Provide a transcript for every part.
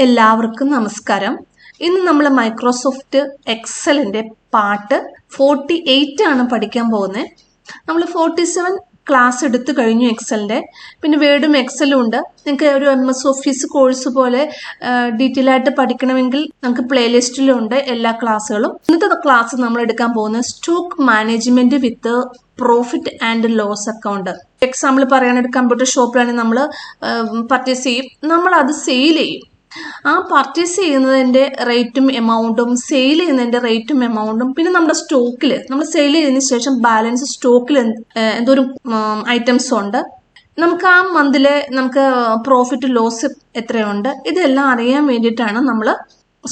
എല്ലാവർക്കും നമസ്കാരം. ഇന്ന് നമ്മൾ മൈക്രോസോഫ്റ്റ് എക്സലിൻ്റെ പാർട്ട് 48 ആണ് പഠിക്കാൻ പോകുന്നത്. നമ്മൾ 47 ക്ലാസ് എടുത്തു കഴിഞ്ഞു എക്സലിൻ്റെ. പിന്നെ വേർഡും എക്സലും ഉണ്ട്. നിങ്ങൾക്ക് ഒരു MS ഓഫീസ് കോഴ്സ് പോലെ ഡീറ്റെയിൽ ആയിട്ട് പഠിക്കണമെങ്കിൽ നമുക്ക് പ്ലേലിസ്റ്റിലുണ്ട് എല്ലാ ക്ലാസ്സുകളും. ഇന്നത്തെ ക്ലാസ് നമ്മൾ എടുക്കാൻ പോകുന്നത് stock management with profit and loss account. Example പറയുകയാണെങ്കിൽ കമ്പ്യൂട്ടർ ഷോപ്പിലാണെങ്കിൽ നമ്മൾ പർച്ചേസ് ചെയ്യും, നമ്മൾ അത് സെയിൽ ചെയ്യും. ആ പർച്ചേസ് ചെയ്യുന്നതിൻ്റെ റേറ്റും എമൗണ്ടും സെയിൽ ചെയ്യുന്നതിൻ്റെ റേറ്റും എമൗണ്ടും പിന്നെ നമ്മുടെ സ്റ്റോക്കിൽ നമ്മൾ സെയിൽ ചെയ്തതിന് ശേഷം ബാലൻസ് സ്റ്റോക്കിൽ എന്തോരം ഐറ്റംസ് ഉണ്ട്, നമുക്ക് ആ മന്തിലെ നമുക്ക് പ്രോഫിറ്റ് ലോസ് എത്രയുണ്ട്, ഇതെല്ലാം അറിയാൻ വേണ്ടിയിട്ടാണ് നമ്മൾ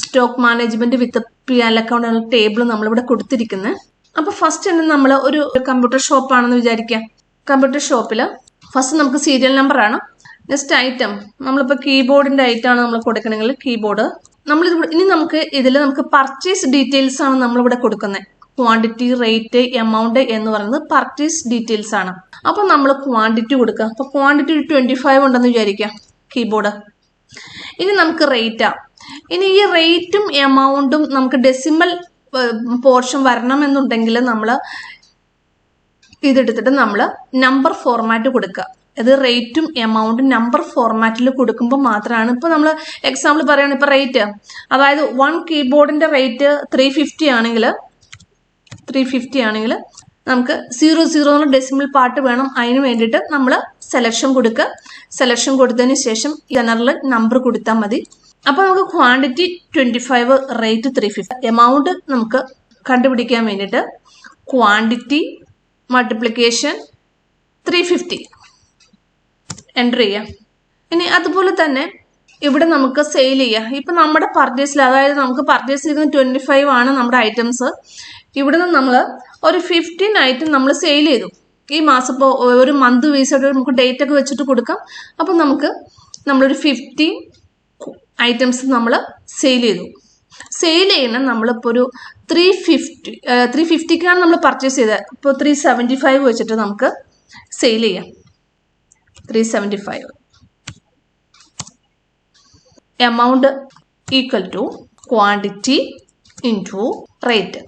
സ്റ്റോക്ക് മാനേജ്മെന്റ് വിത്ത് P&L അക്കൗണ്ട് എന്ന ടേബിൾ നമ്മളിവിടെ കൊടുത്തിരിക്കുന്നത്. അപ്പോൾ ഫസ്റ്റ് തന്നെ നമ്മൾ ഒരു കമ്പ്യൂട്ടർ ഷോപ്പാണെന്ന് വിചാരിക്കാം. കമ്പ്യൂട്ടർ ഷോപ്പിൽ ഫസ്റ്റ് നമുക്ക് സീരിയൽ നമ്പർ ആണ്. നെക്സ്റ്റ് ഐറ്റം നമ്മളിപ്പോൾ കീബോർഡിൻ്റെ ഐറ്റമാണ് നമ്മൾ കൊടുക്കണമെങ്കിൽ കീബോർഡ്. ഇനി നമുക്ക് ഇതിൽ നമുക്ക് പർച്ചേസ് ഡീറ്റെയിൽസ് ആണ് നമ്മളിവിടെ കൊടുക്കുന്നത്. ക്വാണ്ടിറ്റി, റേറ്റ്, എമൗണ്ട് എന്ന് പറയുന്നത് പർച്ചേസ് ഡീറ്റെയിൽസ് ആണ്. അപ്പോൾ നമ്മൾ ക്വാണ്ടിറ്റി കൊടുക്കുക. അപ്പോൾ ക്വാണ്ടിറ്റി 25 ഉണ്ടെന്ന് വിചാരിക്കാം കീബോർഡ്. ഇനി നമുക്ക് റേറ്റാ. ഇനി ഈ റേറ്റും എമൗണ്ടും നമുക്ക് ഡെസിമൽ പോർഷൻ വരണമെന്നുണ്ടെങ്കിൽ നമ്മൾ ഇതെടുത്തിട്ട് നമ്മൾ നമ്പർ ഫോർമാറ്റ് കൊടുക്കുക. ഇത് റേറ്റും എമൗണ്ടും നമ്പർ ഫോർമാറ്റിൽ കൊടുക്കുമ്പോൾ മാത്രമാണ്. ഇപ്പോൾ നമ്മൾ എക്സാമ്പിൾ പറയുകയാണ്, ഇപ്പോൾ റേറ്റ് അതായത് 1 കീബോർഡിൻ്റെ റേറ്റ് 350 ആണെങ്കിൽ നമുക്ക് 00 എന്നുള്ള ഡെസിമൽ പാർട്ട് വേണം. അതിന് വേണ്ടിയിട്ട് നമ്മൾ സെലക്ഷൻ കൊടുക്കുക. സെലക്ഷൻ കൊടുത്തതിന് ശേഷം ജനറൽ നമ്പർ കൊടുത്താൽ മതി. അപ്പോൾ നമുക്ക് ക്വാണ്ടിറ്റി 25, റേറ്റ് 350. എമൗണ്ട് നമുക്ക് കണ്ടുപിടിക്കാൻ വേണ്ടിയിട്ട് ക്വാണ്ടിറ്റി മൾട്ടിപ്ലിക്കേഷൻ 350 എൻ്റർ ചെയ്യാം. ഇനി അതുപോലെ തന്നെ ഇവിടെ നമുക്ക് സെയിൽ ചെയ്യാം. ഇപ്പം നമ്മുടെ പർച്ചേസിൽ, അതായത് നമുക്ക് പർച്ചേസ് ചെയ്യുന്നത് 25 ആണ് നമ്മുടെ ഐറ്റംസ്. ഇവിടെ നിന്ന് നമ്മൾ ഒരു 15 ഐറ്റം നമ്മൾ സെയിൽ ചെയ്തു. ഈ മാസം ഇപ്പോൾ ഒരു മന്ത് വീസായിട്ട് നമുക്ക് ഡേറ്റ് ഒക്കെ വെച്ചിട്ട് കൊടുക്കാം. അപ്പം നമ്മളൊരു 15 ഐറ്റംസ് നമ്മൾ സെയിൽ ചെയ്തു. സെയിൽ ചെയ്യുന്ന നമ്മളിപ്പോൾ ഒരു 350ക്കാണ് നമ്മൾ പർച്ചേസ് ചെയ്തത്. ഇപ്പോൾ 375 വെച്ചിട്ട് നമുക്ക് സെയിൽ ചെയ്യാം. 375 amount equal to quantity into rate.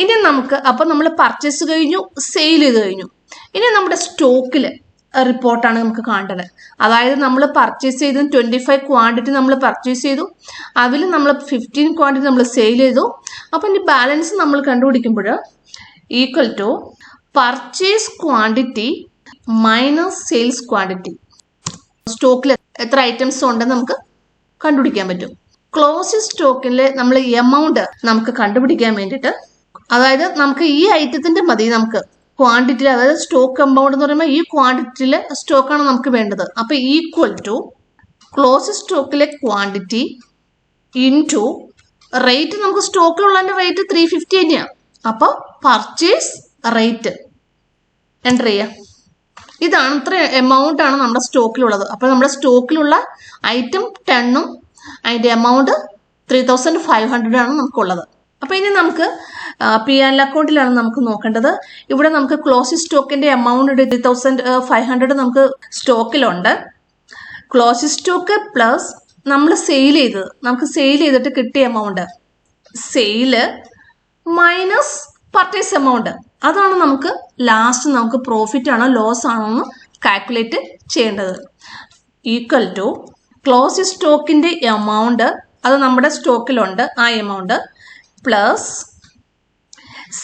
ഇനി നമുക്ക് അപ്പോൾ നമ്മൾ പർച്ചേസ് കഴിഞ്ഞു, സെയിൽ ചെയ്ത് കഴിഞ്ഞു. ഇനി നമ്മുടെ സ്റ്റോക്കിൽ റിപ്പോർട്ടാണ് നമുക്ക് കാണേണ്ടത്. അതായത് നമ്മൾ പർച്ചേസ് ചെയ്ത് 25 ക്വാണ്ടിറ്റി നമ്മൾ പർച്ചേസ് ചെയ്തു, അതിൽ നമ്മൾ 15 ക്വാണ്ടിറ്റി നമ്മൾ സെയിൽ ചെയ്തു. അപ്പം ഇനി ബാലൻസ് നമ്മൾ കണ്ടുപിടിക്കുമ്പോൾ equal to purchase quantity minus sales quantity. സ്റ്റോക്കിൽ എത്ര ഐറ്റംസ് ഉണ്ടെന്ന് നമുക്ക് കണ്ടുപിടിക്കാൻ പറ്റും. ക്ലോസിംഗ് സ്റ്റോക്കിൽ നമ്മൾ എമൗണ്ട് നമുക്ക് കണ്ടുപിടിക്കാൻ വേണ്ടിയിട്ട്, അതായത് നമുക്ക് ഈ ഐറ്റത്തിന്റെ മതി നമുക്ക് ക്വാണ്ടിറ്റിയിൽ, അതായത് സ്റ്റോക്ക് എമൗണ്ട് എന്ന് പറയുമ്പോൾ ഈ ക്വാണ്ടിറ്റിയിൽ സ്റ്റോക്കാണ് നമുക്ക് വേണ്ടത്. അപ്പോൾ ഈക്വൽ ടു ക്ലോസിംഗ് സ്റ്റോക്കിലെ ക്വാണ്ടിറ്റി ഇൻറ്റു റേറ്റ്. നമുക്ക് സ്റ്റോക്കിലുള്ളതിൻ്റെ റേറ്റ് 350 തന്നെയാണ്. അപ്പോൾ പർച്ചേസ് റേറ്റ് എൻ്റർ ചെയ്യാം. ഇതാണ് ഇത്ര എമൗണ്ട് ആണ് നമ്മുടെ സ്റ്റോക്കിലുള്ളത്. അപ്പോൾ നമ്മുടെ സ്റ്റോക്കിലുള്ള ഐറ്റം 10ഉം അതിൻ്റെ എമൗണ്ട് 3500 ആണ് നമുക്കുള്ളത്. അപ്പോൾ ഇനി നമുക്ക് P&L അക്കൗണ്ടിലാണ് നമുക്ക് നോക്കേണ്ടത്. ഇവിടെ നമുക്ക് ക്ലോസിംഗ് സ്റ്റോക്കിൻ്റെ എമൗണ്ട് 3500 നമുക്ക് സ്റ്റോക്കിലുണ്ട്. ക്ലോസിംഗ് സ്റ്റോക്ക് പ്ലസ് നമ്മൾ സെയിൽ ചെയ്തത്, നമുക്ക് സെയിൽ ചെയ്തിട്ട് കിട്ടിയ amount, sale minus purchase amount, അതാണ് നമുക്ക് ലാസ്റ്റ് നമുക്ക് പ്രോഫിറ്റ് ആണോ ലോസ് ആണോ എന്ന് കാൽക്കുലേറ്റ് ചെയ്യേണ്ടത്. ഈക്വൽ ടു ക്ലോസിംഗ് സ്റ്റോക്കിൻ്റെ എമൗണ്ട്, അത് നമ്മുടെ സ്റ്റോക്കിലുണ്ട് ആ എമൗണ്ട്, പ്ലസ്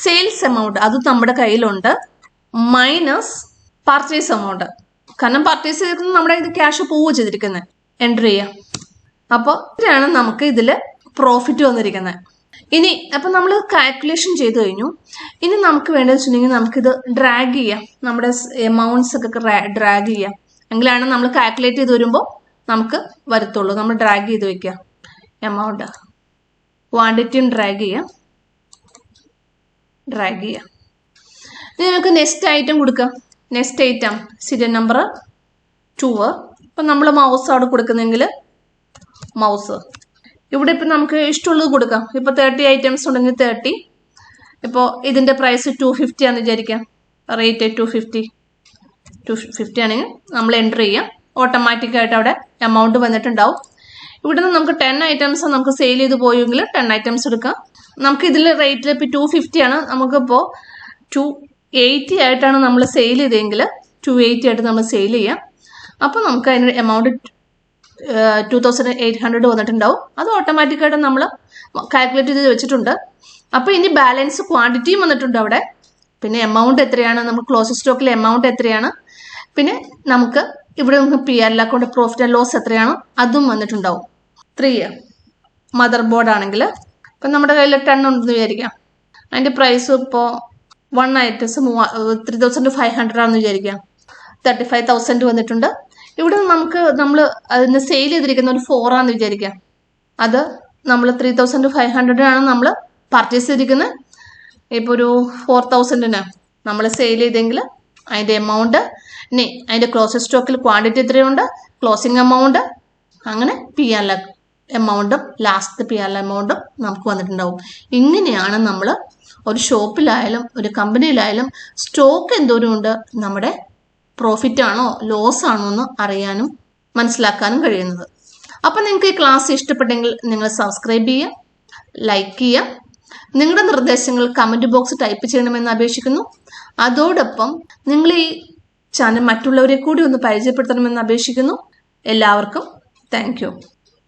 സെയിൽസ് എമൗണ്ട്, അത് നമ്മുടെ കയ്യിലുണ്ട്, മൈനസ് പർച്ചേസ് എമൗണ്ട്. കാരണം പർച്ചേസ് ചെയ്തിരിക്കുന്നത് നമ്മുടെ ഇത് ക്യാഷ് പോവുക ചെയ്തിരിക്കുന്നത്. എൻ്റർ ചെയ്യാം. അപ്പോൾ ഇതാണ് നമുക്ക് ഇതിൽ പ്രോഫിറ്റ് വന്നിരിക്കുന്നത്. ഇനി അപ്പം നമ്മൾ കാൽക്കുലേഷൻ ചെയ്ത് കഴിഞ്ഞു. ഇനി നമുക്ക് വേണ്ടതെന്ന് വെച്ചിട്ടുണ്ടെങ്കിൽ നമുക്കിത് ഡ്രാഗ് ചെയ്യാം. നമ്മുടെ എമൗണ്ട്സ് ഒക്കെ ഡ്രാഗ് ചെയ്യാം. എങ്കിലാണ് നമ്മൾ കാൽക്കുലേറ്റ് ചെയ്ത് വരുമ്പോൾ നമുക്ക് വരത്തുള്ളൂ. നമ്മൾ ഡ്രാഗ് ചെയ്ത് വയ്ക്കുക. എമൗണ്ട് ക്വാണ്ടിറ്റിയും ഡ്രാഗ് ചെയ്യാം. ഇനി നമുക്ക് നെക്സ്റ്റ് ഐറ്റം കൊടുക്കാം. Next item serial number 2. ഇപ്പം നമ്മൾ മൗസ് അവിടെ കൊടുക്കുന്നെങ്കിൽ മൗസ് ഇവിടെ ഇപ്പം നമുക്ക് ഇഷ്ടമുള്ളത് കൊടുക്കാം. ഇപ്പോൾ 30 ഐറ്റംസ് ഉണ്ടെങ്കിൽ 30. ഇപ്പോൾ ഇതിൻ്റെ പ്രൈസ് 250 ആണെന്ന് വിചാരിക്കാം. റേറ്റ് 250 ആണെങ്കിൽ നമ്മൾ എൻ്റർ ചെയ്യാം. ഓട്ടോമാറ്റിക്കായിട്ട് അവിടെ എമൗണ്ട് വന്നിട്ടുണ്ടാവും. ഇവിടെ നിന്ന് നമുക്ക് 10 ഐറ്റംസ് നമുക്ക് സെയിൽ ചെയ്ത് പോയെങ്കിൽ 10 ഐറ്റംസ് എടുക്കാം. നമുക്ക് ഇതിൽ റേറ്റിൽ ഇപ്പോൾ 250 ആണ്, നമുക്കിപ്പോൾ 280 ആയിട്ടാണ് നമ്മൾ സെയിൽ ചെയ്തെങ്കിൽ 280 ആയിട്ട് നമ്മൾ സെയിൽ ചെയ്യാം. അപ്പോൾ നമുക്ക് അതിന് എമൗണ്ട് 2800 വന്നിട്ടുണ്ടാവും. അത് ഓട്ടോമാറ്റിക്കായിട്ട് നമ്മൾ കാൽക്കുലേറ്റ് ചെയ്ത് വെച്ചിട്ടുണ്ട്. അപ്പോൾ ഇനി ബാലൻസ് ക്വാണ്ടിറ്റിയും വന്നിട്ടുണ്ട് അവിടെ. പിന്നെ എമൗണ്ട് എത്രയാണ്, നമുക്ക് ക്ലോസിംഗ് സ്റ്റോക്കിലെ എമൗണ്ട് എത്രയാണ്, പിന്നെ നമുക്ക് ഇവിടെ നമുക്ക് P&L account profit and loss എത്രയാണ് അതും വന്നിട്ടുണ്ടാവും. 3 മദർ ബോർഡ് ആണെങ്കിൽ ഇപ്പം നമ്മുടെ കയ്യിൽ 10 ഉണ്ടെന്ന് വിചാരിക്കാം. അതിൻ്റെ പ്രൈസ് ഇപ്പോൾ 1 ഐറ്റംസ് 3500 ആണെന്ന് വിചാരിക്കാം. 35,000 വന്നിട്ടുണ്ട്. ഇവിടെ നമുക്ക് നമ്മൾ അതിന് സെയിൽ ചെയ്തിരിക്കുന്ന ഒരു 4 ആണെന്ന് വിചാരിക്കാം. അത് നമ്മൾ 3500 ആണ് നമ്മൾ പർച്ചേസ് ചെയ്തിരിക്കുന്നത്. ഇപ്പോൾ ഒരു 4000-ന് നമ്മൾ സെയിൽ ചെയ്തെങ്കിൽ അതിൻ്റെ എമൗണ്ട്, ഇനി അതിൻ്റെ ക്ലോസിംഗ് സ്റ്റോക്കിൽ ക്വാണ്ടിറ്റി എത്രയുണ്ട്, ക്ലോസിംഗ് എമൗണ്ട്, അങ്ങനെ P&L എമൗണ്ടും ലാസ്റ്റ് P&L എമൗണ്ടും നമുക്ക് വന്നിട്ടുണ്ടാവും. ഇങ്ങനെയാണ് നമ്മൾ ഒരു ഷോപ്പിലായാലും ഒരു കമ്പനിയിലായാലും സ്റ്റോക്ക് എന്തോരമുണ്ട്, നമ്മുടെ പ്രോഫിറ്റ് ആണോ ലോസ് ആണോ എന്ന് അറിയാനും മനസ്സിലാക്കാനും കഴിയുന്നത്. അപ്പം നിങ്ങൾക്ക് ഈ ക്ലാസ് ഇഷ്ടപ്പെട്ടെങ്കിൽ നിങ്ങൾ സബ്സ്ക്രൈബ് ചെയ്യുക, ലൈക്ക് ചെയ്യുക, നിങ്ങളുടെ നിർദ്ദേശങ്ങൾ കമൻറ്റ് ബോക്സ് ടൈപ്പ് ചെയ്യണമെന്ന് അപേക്ഷിക്കുന്നു. അതോടൊപ്പം നിങ്ങൾ ഈ ചാനൽ മറ്റുള്ളവരെ കൂടി ഒന്ന് പരിചയപ്പെടുത്തണമെന്ന് അപേക്ഷിക്കുന്നു. എല്ലാവർക്കും താങ്ക് യു.